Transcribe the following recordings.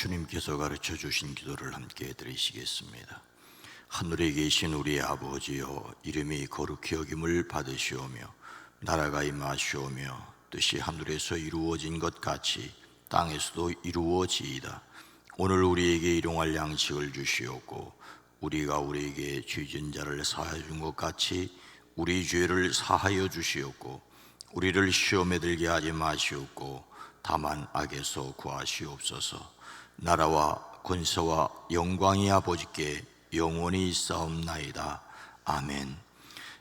주님께서 가르쳐 주신 기도를 함께 드리시겠습니다. 하늘에 계신 우리 아버지여, 이름이 거룩히 여김을 받으시오며 나라가 임하시오며 뜻이 하늘에서 이루어진 것 같이 땅에서도 이루어지이다. 오늘 우리에게 일용할 양식을 주시옵고 우리가 우리에게 죄진 자를 사하여 준 것 같이 우리 죄를 사하여 주시옵고 우리를 시험에 들게 하지 마시옵고 다만 악에서 구하시옵소서. 나라와 권세와 영광이 아버지께 영원히 있사옵나이다. 아멘.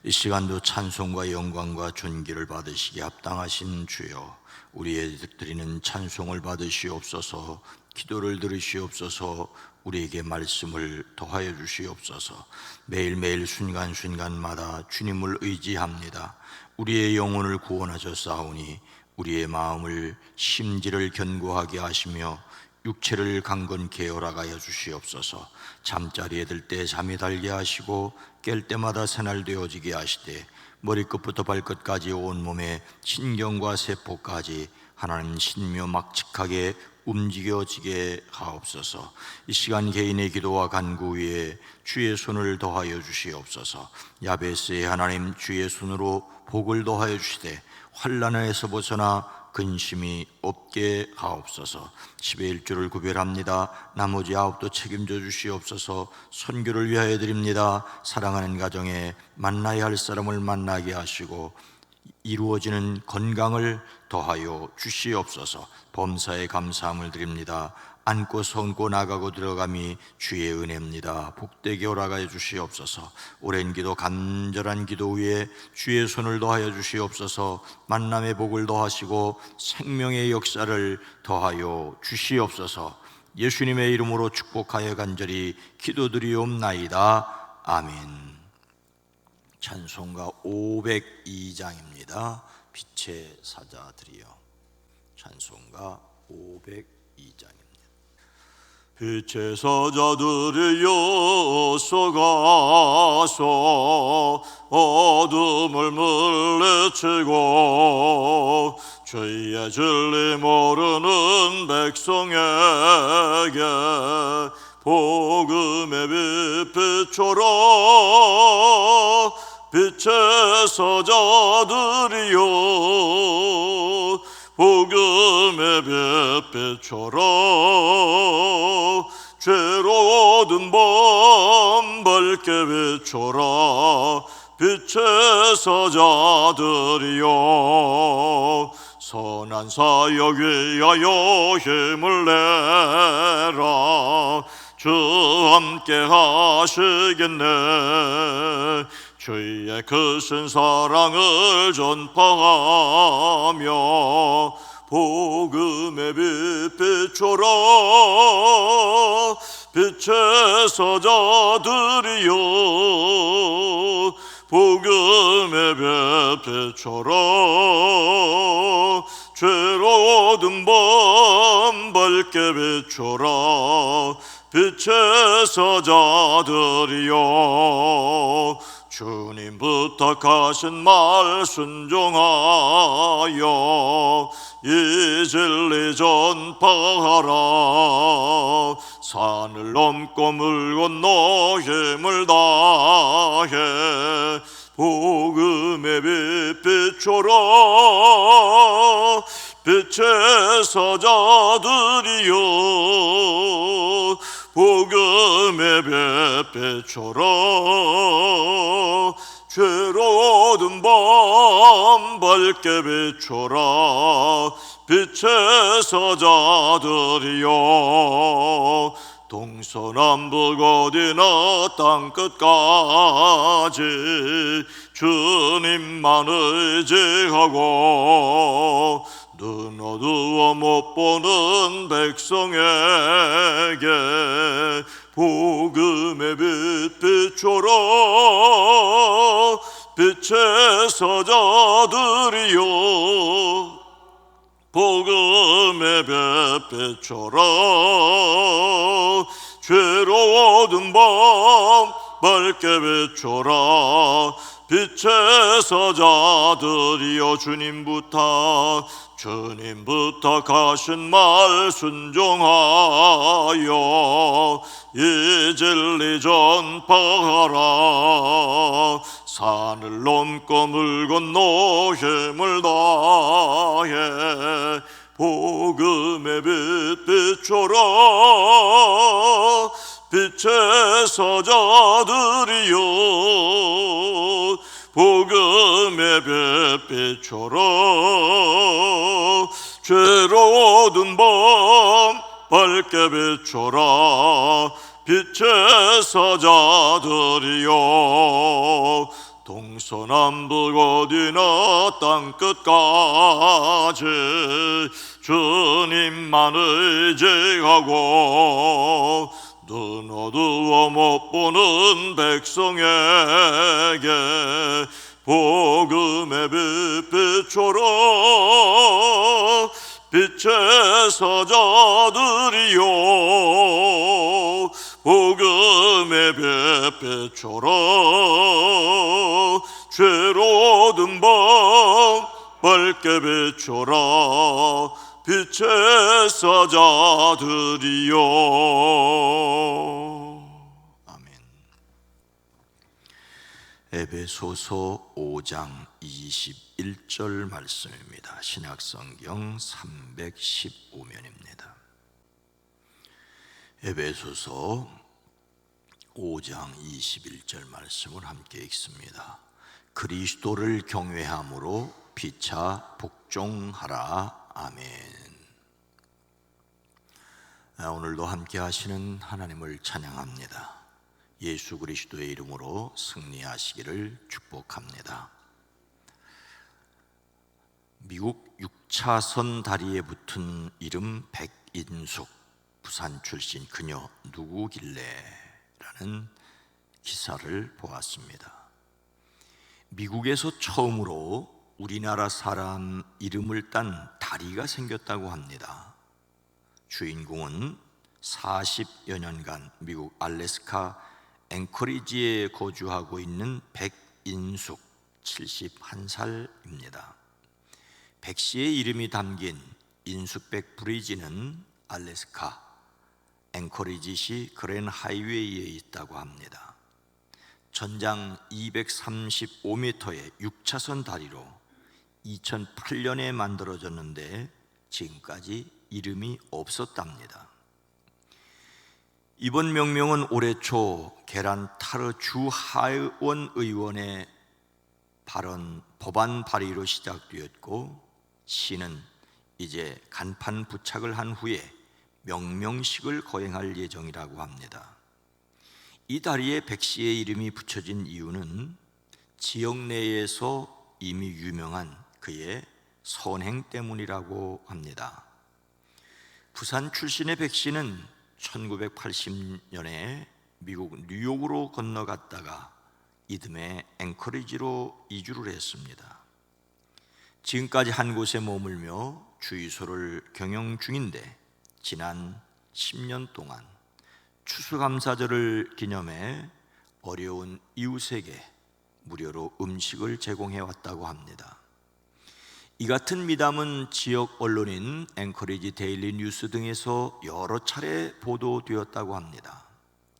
이 시간도 찬송과 영광과 존귀를 받으시기 합당하신 주여, 우리의 드리는 찬송을 받으시옵소서. 기도를 들으시옵소서. 우리에게 말씀을 더하여 주시옵소서. 매일매일 순간순간마다 주님을 의지합니다. 우리의 영혼을 구원하셨사오니 우리의 마음을 심지를 견고하게 하시며 육체를 강건케 허락하여 주시옵소서. 잠자리에 들 때 잠이 달게 하시고 깰 때마다 새날 되어지게 하시되 머리끝부터 발끝까지 온몸의 신경과 세포까지 하나님 신묘 막직하게 움직여지게 하옵소서. 이 시간 개인의 기도와 간구 위에 주의 손을 더하여 주시옵소서. 야베스의 하나님 주의 손으로 복을 더하여 주시되 환난에서 벗어나 근심이 없게 하옵소서. 10의 1조를 구별합니다. 나머지 9도 책임져 주시옵소서. 선교를 위하여 드립니다. 사랑하는 가정에 만나야 할 사람을 만나게 하시고 이루어지는 건강을 더하여 주시옵소서. 범사에 감사함을 드립니다. 안고 손고 나가고 들어감이 주의 은혜입니다. 복되게 허락하여 주시옵소서. 오랜 기도 간절한 기도 위에 주의 손을 더하여 주시옵소서. 만남의 복을 더하시고 생명의 역사를 더하여 주시옵소서. 예수님의 이름으로 축복하여 간절히 기도드리옵나이다. 아멘. 찬송가 502장입니다. 빛의 사자들이여. 찬송가 502장입니다. 빛의 사자들이여 쏘가서 어둠을 물리치고 죄의 진리 모르는 백성에게 복음의 빛 비춰라. 빛의 사자들이여 복음의 빛 비춰라. 죄로 얻은 밤 밝게 비춰라. 빛의 사자들이여 선한 사역 위하여 힘을 내라. 주 함께 하시겠네. 주의 크신 사랑을 전파하며 복음의 빛 비춰라. 빛의 사자들이여 복음의 빛 비춰라. 죄로 얻은 밤 밝게 비춰라. 빛의 사자들이여 주님 부탁하신 말 순종하여 이 진리 전파하라. 산을 넘고 물 건너 힘을 다해 복음의 빛 비춰라. 빛의 사자들이여 복음의 빛 비춰라. 죄로 얻은 밤 밝게 비춰라. 빛의 사자들이여 동서남북 어디나 땅끝까지 주님만 의지하고 눈 어두워 못 보는 백성에게 복음의 빛 비춰라. 빛의 사자들이여 복음의 빛 비춰라. 죄로 얻은 밤 밝게 비춰라. 빛의 사자들이여 주님 부탁하신 말 순종하여 이 진리 전파하라. 산을 넘고 물 건너 힘을 다해 복음의 빛 비춰라. 빛의 사자들이여 복음의 빛 비춰라. 죄로든 밤 밝게 비춰라. 빛의 사자들이여 동서남북 어디나 땅끝까지 주님만 의지하고 눈 어두워 못 보는 백성에게 복음의 빛 비춰라. 빛의 사자들이여 복음의 빛 비춰라. 죄로든 밤 밝게 비춰라. 빛의 사자들이여. 아멘. 에베소서 5장 21절 말씀입니다. 신약성경 315면입니다. 에베소서 5장 21절 말씀을 함께 읽습니다. 그리스도를 경외함으로 피차 복종하라. 아멘. 오늘도 함께 하시는 하나님을 찬양합니다. 예수 그리스도의 이름으로 승리하시기를 축복합니다. 미국 6차선 다리에 붙은 이름 백인숙, 부산 출신 그녀 누구길래? 라는 기사를 보았습니다. 미국에서 처음으로 우리나라 사람 이름을 딴 다리가 생겼다고 합니다. 주인공은 40여 년간 미국 알래스카 앵커리지에 거주하고 있는 백인숙 71살입니다. 백 씨의 이름이 담긴 인숙백 브리지는 알래스카 앵커리지시 그랜 하이웨이에 있다고 합니다. 전장 235m의 6차선 다리로 2008년에 만들어졌는데 지금까지 이름이 없었답니다. 이번 명명은 올해 초 게란 타르 주 하원 의원의 법안 발의로 시작되었고, 시는 이제 간판 부착을 한 후에 명명식을 거행할 예정이라고 합니다. 이 다리에 백 씨의 이름이 붙여진 이유는 지역 내에서 이미 유명한 그의 선행 때문이라고 합니다. 부산 출신의 백 씨는 1980년에 미국 뉴욕으로 건너갔다가 이듬해 앵커리지로 이주를 했습니다. 지금까지 한 곳에 머물며 주유소를 경영 중인데, 지난 10년 동안 추수감사절을 기념해 어려운 이웃에게 무료로 음식을 제공해 왔다고 합니다. 이 같은 미담은 지역 언론인 앵커리지 데일리 뉴스 등에서 여러 차례 보도되었다고 합니다.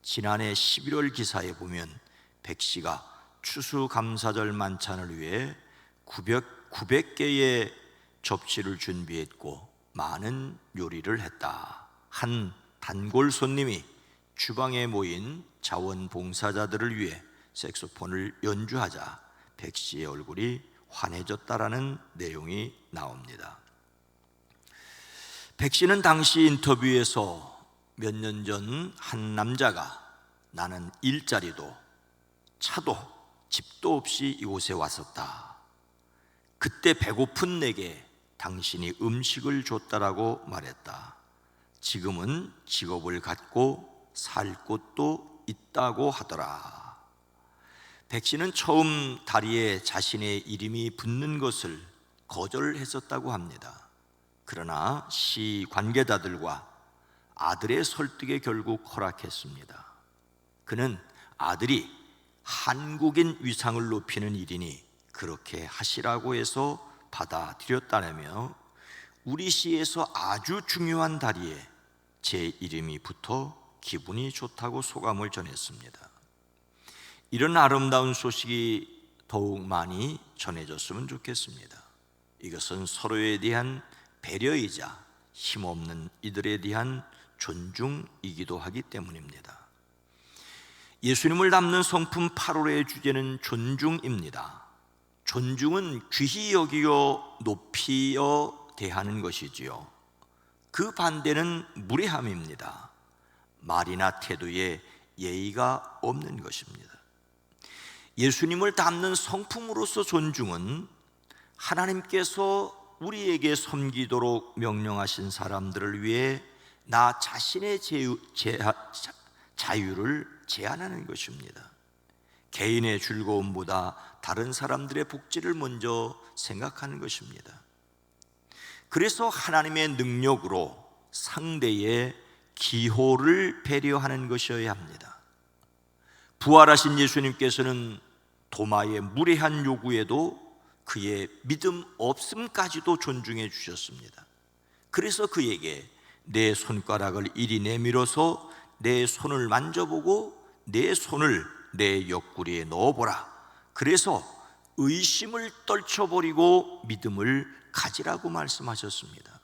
지난해 11월 기사에 보면 백 씨가 추수감사절 만찬을 위해 900개의 접시를 준비했고 많은 요리를 했다. 한 단골 손님이 주방에 모인 자원봉사자들을 위해 색소폰을 연주하자 백 씨의 얼굴이 환해졌다라는 내용이 나옵니다. 백 씨는 당시 인터뷰에서 몇 년 전 한 남자가 나는 일자리도 차도 집도 없이 이곳에 왔었다. 그때 배고픈 내게 당신이 음식을 줬다라고 말했다. 지금은 직업을 갖고 살 곳도 있다고 하더라. 백 씨는 처음 다리에 자신의 이름이 붙는 것을 거절했었다고 합니다. 그러나 시 관계자들과 아들의 설득에 결국 허락했습니다. 그는 아들이 한국인 위상을 높이는 일이니 그렇게 하시라고 해서 받아들였다며 우리 시에서 아주 중요한 다리에 제 이름이 붙어 기분이 좋다고 소감을 전했습니다. 이런 아름다운 소식이 더욱 많이 전해졌으면 좋겠습니다. 이것은 서로에 대한 배려이자 힘없는 이들에 대한 존중이기도 하기 때문입니다. 예수님을 담는 성품 8월의 주제는 존중입니다. 존중은 귀히 여기어 높이어 대하는 것이지요. 그 반대는 무례함입니다. 말이나 태도에 예의가 없는 것입니다. 예수님을 담는 성품으로서 존중은 하나님께서 우리에게 섬기도록 명령하신 사람들을 위해 나 자신의 자유를 제한하는 것입니다. 개인의 즐거움보다 다른 사람들의 복지를 먼저 생각하는 것입니다. 그래서 하나님의 능력으로 상대의 기호를 배려하는 것이어야 합니다. 부활하신 예수님께서는 도마의 무례한 요구에도 그의 믿음 없음까지도 존중해 주셨습니다. 그래서 그에게 내 손가락을 이리 내밀어서 내 손을 만져보고 내 손을 내 옆구리에 넣어보라. 그래서 의심을 떨쳐버리고 믿음을 가지라고 말씀하셨습니다.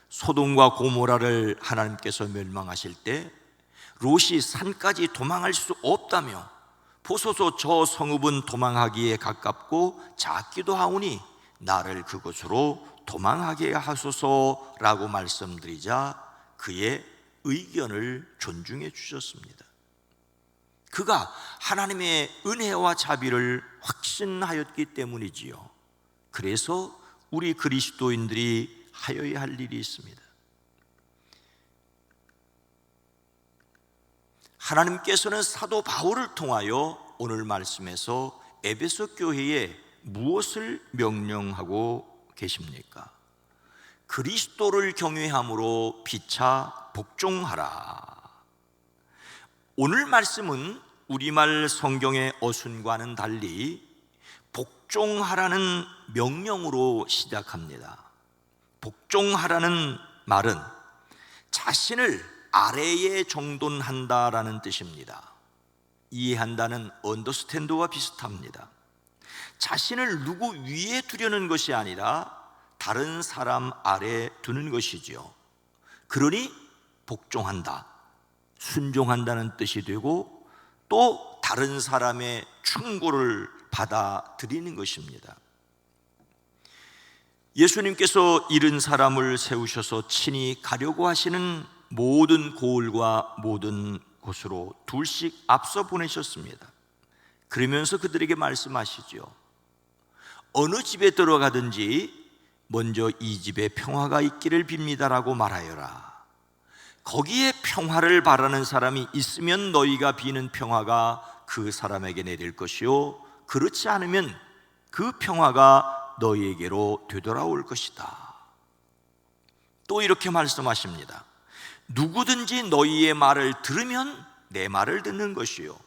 소돔과 고모라를 하나님께서 멸망하실 때 롯이 산까지 도망할 수 없다며 보소서 저 성읍은 도망하기에 가깝고 작기도 하오니 나를 그곳으로 도망하게 하소서라고 말씀드리자 그의 의견을 존중해 주셨습니다. 그가 하나님의 은혜와 자비를 확신하였기 때문이지요. 그래서 우리 그리스도인들이 하여야 할 일이 있습니다. 하나님께서는 사도 바울을 통하여 오늘 말씀에서 에베소 교회에 무엇을 명령하고 계십니까? 그리스도를 경외함으로 피차 복종하라. 오늘 말씀은 우리말 성경의 어순과는 달리 복종하라는 명령으로 시작합니다. 복종하라는 말은 자신을 아래에 정돈한다라는 뜻입니다. 이해한다는 언더스탠드와 비슷합니다. 자신을 누구 위에 두려는 것이 아니라 다른 사람 아래 두는 것이지요. 그러니 복종한다, 순종한다는 뜻이 되고 또 다른 사람의 충고를 받아들이는 것입니다. 예수님께서 잃은 사람을 세우셔서 친히 가려고 하시는 모든 고을과 모든 곳으로 둘씩 앞서 보내셨습니다. 그러면서 그들에게 말씀하시죠. 어느 집에 들어가든지 먼저 이 집에 평화가 있기를 빕니다라고 말하여라. 거기에 평화를 바라는 사람이 있으면 너희가 비는 평화가 그 사람에게 내릴 것이요 그렇지 않으면 그 평화가 너희에게로 되돌아올 것이다. 또 이렇게 말씀하십니다. 누구든지 너희의 말을 들으면 내 말을 듣는 것이요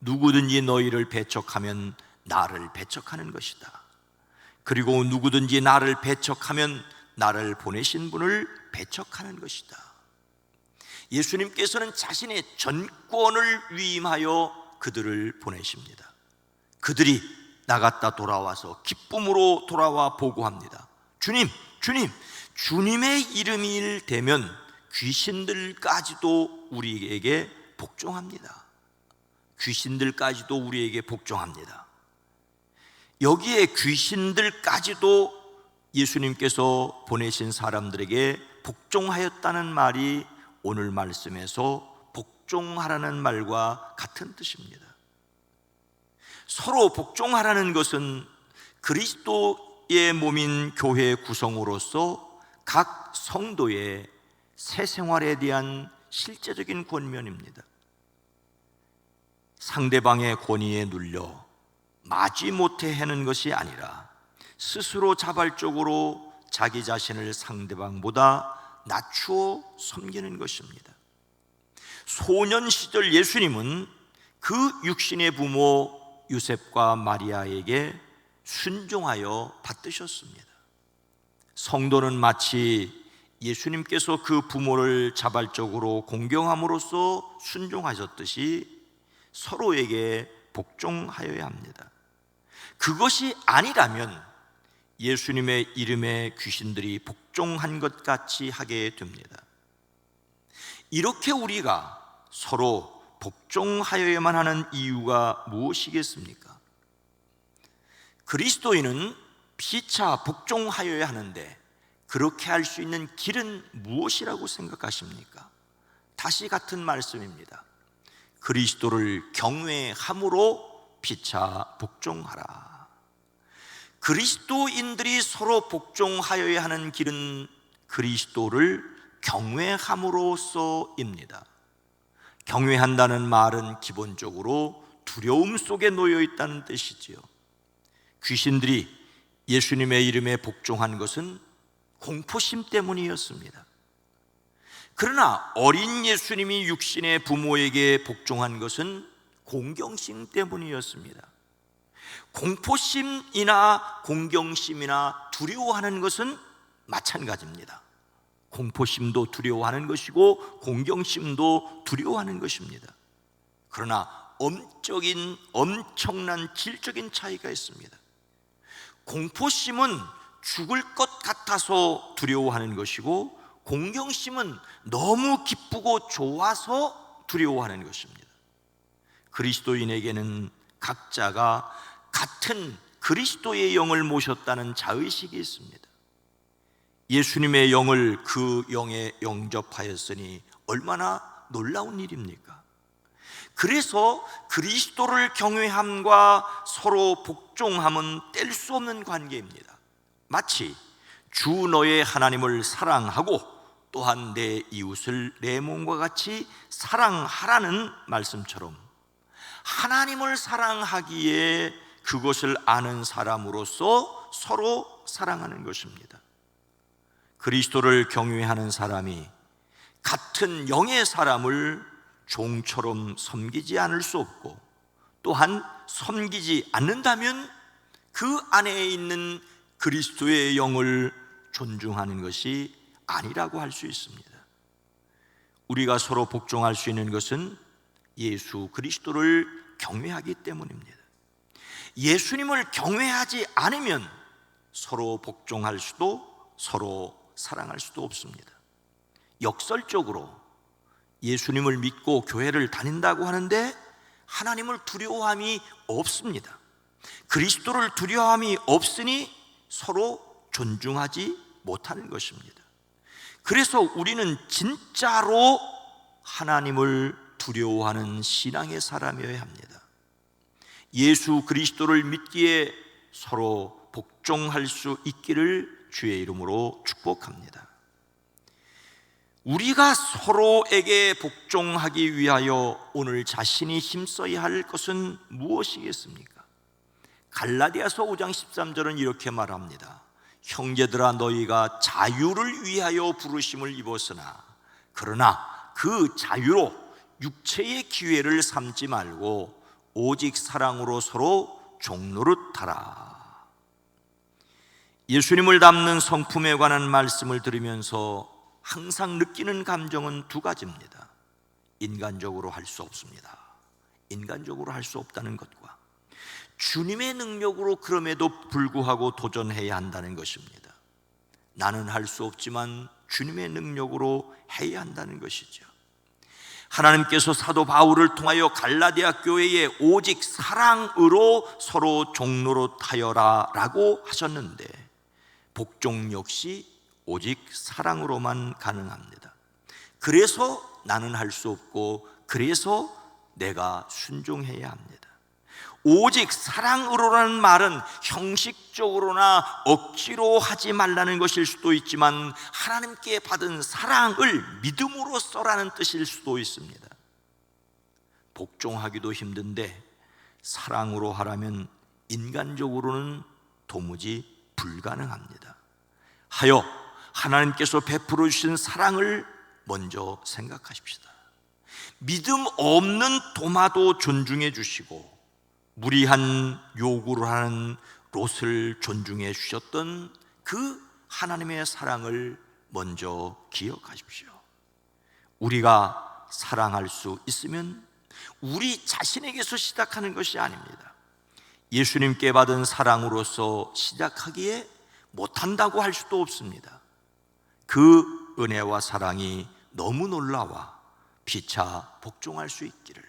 누구든지 너희를 배척하면 나를 배척하는 것이다. 그리고 누구든지 나를 배척하면 나를 보내신 분을 배척하는 것이다. 예수님께서는 자신의 전권을 위임하여 그들을 보내십니다. 그들이 나갔다 돌아와서 기쁨으로 돌아와 보고합니다. 주님, 주님의 이름이 되면 귀신들까지도 우리에게 복종합니다. 귀신들까지도 우리에게 복종합니다. 여기에 귀신들까지도 예수님께서 보내신 사람들에게 복종하였다는 말이 오늘 말씀에서 복종하라는 말과 같은 뜻입니다. 서로 복종하라는 것은 그리스도의 몸인 교회 구성으로서 각 성도의 새 생활에 대한 실제적인 권면입니다. 상대방의 권위에 눌려 마지못해 하는 것이 아니라 스스로 자발적으로 자기 자신을 상대방보다 낮추어 섬기는 것입니다. 소년 시절 예수님은 그 육신의 부모 요셉과 마리아에게 순종하여 받드셨습니다. 성도는 마치 예수님께서 그 부모를 자발적으로 공경함으로써 순종하셨듯이 서로에게 복종하여야 합니다. 그것이 아니라면 예수님의 이름에 귀신들이 복종한 것 같이 하게 됩니다. 이렇게 우리가 서로 복종하여야만 하는 이유가 무엇이겠습니까? 그리스도인은 피차 복종하여야 하는데 그렇게 할 수 있는 길은 무엇이라고 생각하십니까? 다시 같은 말씀입니다. 그리스도를 경외함으로 피차 복종하라. 그리스도인들이 서로 복종하여야 하는 길은 그리스도를 경외함으로써입니다. 경외한다는 말은 기본적으로 두려움 속에 놓여 있다는 뜻이지요. 귀신들이 예수님의 이름에 복종한 것은 공포심 때문이었습니다. 그러나 어린 예수님이 육신의 부모에게 복종한 것은 공경심 때문이었습니다. 공포심이나 공경심이나 두려워하는 것은 마찬가지입니다. 공포심도 두려워하는 것이고 공경심도 두려워하는 것입니다. 그러나 엄청난 질적인 차이가 있습니다. 공포심은 죽을 것 같아서 두려워하는 것이고 공경심은 너무 기쁘고 좋아서 두려워하는 것입니다. 그리스도인에게는 각자가 같은 그리스도의 영을 모셨다는 자의식이 있습니다. 예수님의 영을 그 영에 영접하였으니 얼마나 놀라운 일입니까? 그래서 그리스도를 경외함과 서로 복종함은 뗄 수 없는 관계입니다. 마치 주 너의 하나님을 사랑하고 또한 내 이웃을 내 몸과 같이 사랑하라는 말씀처럼 하나님을 사랑하기에 그것을 아는 사람으로서 서로 사랑하는 것입니다. 그리스도를 경외하는 사람이 같은 영의 사람을 종처럼 섬기지 않을 수 없고 또한 섬기지 않는다면 그 안에 있는 그리스도의 영을 존중하는 것이 아니라고 할 수 있습니다. 우리가 서로 복종할 수 있는 것은 예수 그리스도를 경외하기 때문입니다. 예수님을 경외하지 않으면 서로 복종할 수도 서로 사랑할 수도 없습니다. 역설적으로 예수님을 믿고 교회를 다닌다고 하는데 하나님을 두려워함이 없습니다. 그리스도를 두려워함이 없으니 서로 존중하지 못하는 것입니다. 그래서 우리는 진짜로 하나님을 두려워하는 신앙의 사람이어야 합니다. 예수 그리스도를 믿기에 서로 복종할 수 있기를 주의 이름으로 축복합니다. 우리가 서로에게 복종하기 위하여 오늘 자신이 힘써야 할 것은 무엇이겠습니까? 갈라디아서 5장 13절은 이렇게 말합니다. 형제들아 너희가 자유를 위하여 부르심을 입었으나 그러나 그 자유로 육체의 기회를 삼지 말고 오직 사랑으로 서로 종노릇하라. 예수님을 닮는 성품에 관한 말씀을 들으면서 항상 느끼는 감정은 두 가지입니다. 인간적으로 할 수 없습니다. 인간적으로 할 수 없다는 것과 주님의 능력으로 그럼에도 불구하고 도전해야 한다는 것입니다. 나는 할 수 없지만 주님의 능력으로 해야 한다는 것이죠. 하나님께서 사도 바울을 통하여 갈라디아 교회에 오직 사랑으로 서로 종노릇하여라 라고 하셨는데 복종 역시 오직 사랑으로만 가능합니다. 그래서 나는 할 수 없고 그래서 내가 순종해야 합니다. 오직 사랑으로라는 말은 형식적으로나 억지로 하지 말라는 것일 수도 있지만 하나님께 받은 사랑을 믿음으로써라는 뜻일 수도 있습니다. 복종하기도 힘든데 사랑으로 하라면 인간적으로는 도무지 불가능합니다. 하여 하나님께서 베풀어 주신 사랑을 먼저 생각하십시다. 믿음 없는 도마도 존중해 주시고 무리한 요구를 하는 롯을 존중해 주셨던 그 하나님의 사랑을 먼저 기억하십시오. 우리가 사랑할 수 있으면 우리 자신에게서 시작하는 것이 아닙니다. 예수님께 받은 사랑으로서 시작하기에 못한다고 할 수도 없습니다. 그 은혜와 사랑이 너무 놀라와 피차 복종할 수 있기를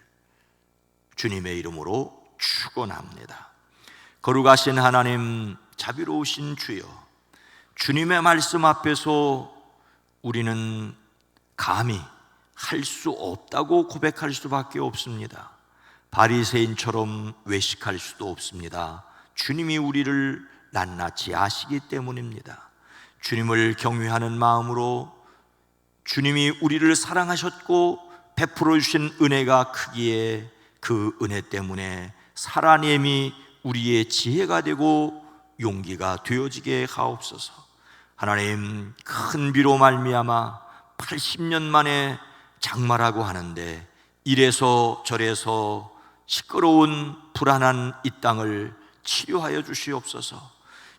주님의 이름으로 축원합니다. 거룩하신 하나님, 자비로우신 주여, 주님의 말씀 앞에서 우리는 감히 할 수 없다고 고백할 수밖에 없습니다. 바리새인처럼 외식할 수도 없습니다. 주님이 우리를 낱낱이 아시기 때문입니다. 주님을 경외하는 마음으로 주님이 우리를 사랑하셨고 베풀어 주신 은혜가 크기에 그 은혜 때문에 살아냄이 우리의 지혜가 되고 용기가 되어지게 하옵소서. 하나님, 큰 비로 말미암아 80년 만에 장마라고 하는데 이래서 저래서 시끄러운 불안한 이 땅을 치료하여 주시옵소서.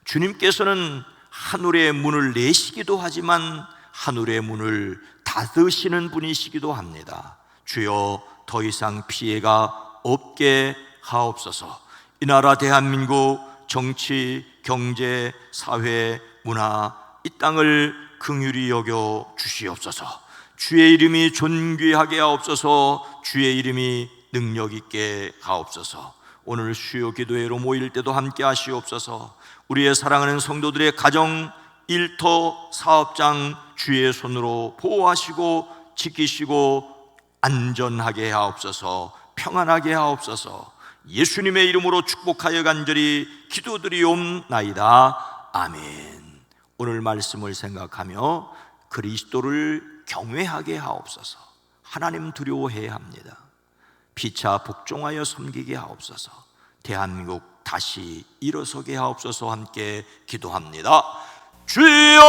주님께서는 하늘의 문을 내시기도 하지만 하늘의 문을 닫으시는 분이시기도 합니다. 주여, 더 이상 피해가 없게 하옵소서. 이 나라 대한민국 정치, 경제, 사회, 문화 이 땅을 긍휼히 여겨 주시옵소서. 주의 이름이 존귀하게 하옵소서. 주의 이름이 능력 있게 하옵소서. 오늘 수요 기도회로 모일 때도 함께 하시옵소서. 우리의 사랑하는 성도들의 가정, 일터, 사업장 주의 손으로 보호하시고 지키시고 안전하게 하옵소서. 평안하게 하옵소서. 예수님의 이름으로 축복하여 간절히 기도드리옵나이다. 아멘. 오늘 말씀을 생각하며 그리스도를 경외하게 하옵소서. 하나님 두려워해야 합니다. 피차 복종하여 섬기게 하옵소서. 대한민국 다시 일어서게 하옵소서. 함께 기도합니다. 주여!